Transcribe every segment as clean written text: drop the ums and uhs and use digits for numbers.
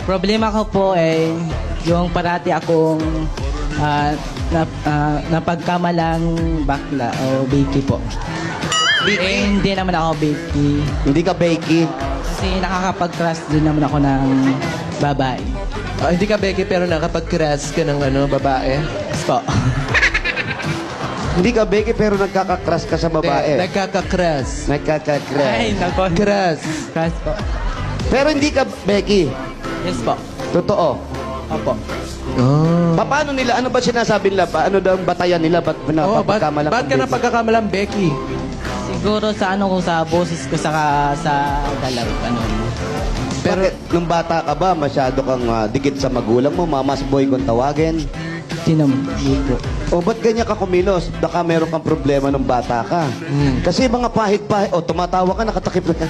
Problema ko po ay yung parati akong napagkamalang bakla o baky po. Hindi naman ako baky. Hindi ka bakey. Kasi nakakapag-crush din naman ako ng babae. Hindi ka Becky pero nakapag-crush ka ng babae? Yes po. Hindi ka bakey pero nagkaka-crush ka sa babae. Nagkaka-crush. Nagkaka-crush. nako. Crush. Crush po. Pero hindi ka bakey. Yes po. Totoo. Opo. Oh. Paano nila? Ano ba sinasabi nila? Ano daw ang batayan nila? Ba't napapagkamalang ba't ka napagkakamalang Becky? Siguro sa ano ko, sa boses ko, sa galaw, ganun. Pero nung bata ka ba, masyado kang dikit sa magulang mo, mamas boy kung tawagin? Hindi po. O ba't ganyan ka kumilos? Baka meron kang problema nung bata ka. Kasi mga pahit-pahit, tumatawa ka, nakatakip na.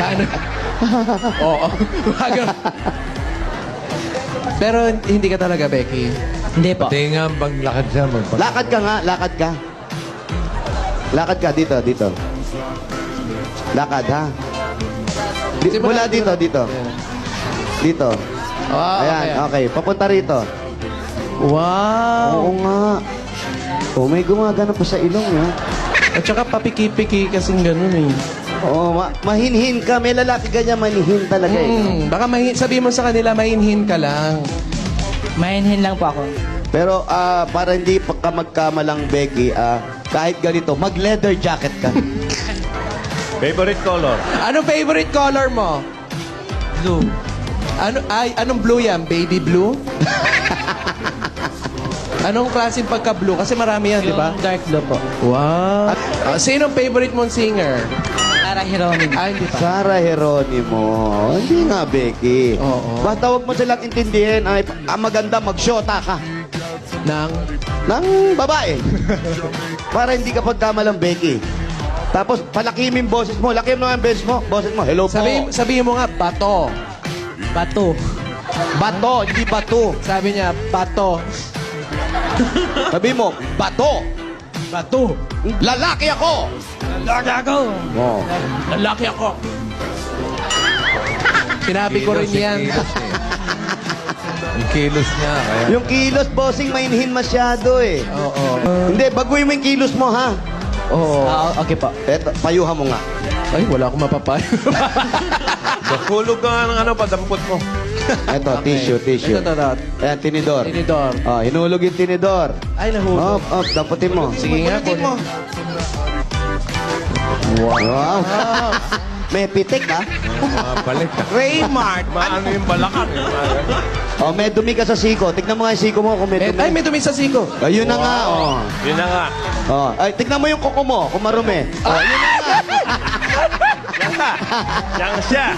Ano? Oo. Pero hindi ka talaga Becky. Hindi po. Pati nga bang lakad siya Lakad ka nga, lakad ka. Lakad ka, dito. Lakad, ha? Mula dito. Dito. Ayan, okay. Papunta rito. Wow. Oo nga. Oh, may gumagana pa sa ilong, ha? At saka papiki-piki kasing ganun eh. Oo, mahinhin ka. May lalaki ganyan, mahinhin talaga eh. Baka sabihin mo sa kanila, mahinhin ka lang. Mahinhin lang po ako. Pero para hindi pa ka magkamalang Becky, kahit ganito, mag-leather jacket ka. Favorite color? Anong favorite color mo? Blue. Anong blue yan? Baby blue? Anong klaseng pagka-blue? Kasi marami yan, di ba? Yung dark blue po. Wow. Sinong favorite mong singer? Para Hiromin. Hindi pa. Sara Geronimo. Hindi nga, Becky. Oo. Basta huwag mo silang intindihin. Ay, maganda, mag-shota ka. Ng babae. Para hindi ka pagkamalang Becky. Tapos, palakimin boses mo. Lakim mo ang boses mo. Boses mo, hello po. Sabihin mo nga, bato. Bato. Bato, hindi bato. Sabi niya, bato. Sabi mo, bato. Bato. Lalaki ako. Lalaki ako. Oh. Lalaki ako. Sinabi ko rin yan. Yung kilos niya. Kaya Yung kilos, bossing, mainhin masyado eh. Oo. Hindi, baguhin mo yung kilos mo, ha? Oo. Okay po. Eto, payuhan mo nga. Ay, wala akong mapapayo. Hulog ka nga ng padampot mo. Eto, tissue. Ito. Ayan, tinidor. Tinidor. Oh, hinulog yung tinidor. Ay, nahulog. Damputin mo. Sige nga, Pulutin mo. Wow. May pitik, ha? Balik. Raymart. Maano yung balakang? Oh, may dumi ka sa siko. Tignan mo nga yung siko mo kung may dumi. Ay, may dumi sa siko. Ayun na nga, oh. Yun na nga. Oh, ay, tignan mo yung kuko mo kung marumi. Oh, yun na nga. Yang siya.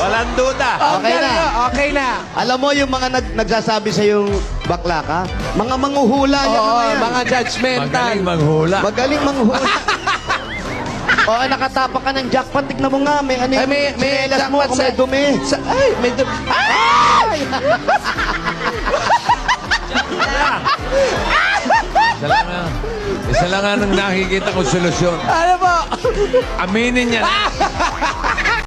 Walang duda. Okay na. Okay na. Alam mo yung mga nagsasabi sa yung bakla ka? Mga manghuhula yan. Oo, yan. mga judgmental. Magaling manghula. Magaling manghula. O, nakatapak ka ng jackpot. Tignan mo nga. May ano Ay, yung may tsinelas mo jackpot kung may dumi. Ay, may dumi. Ay! Isa lang nga nang nakikita ko solusyon. Ano po? Aminin niya.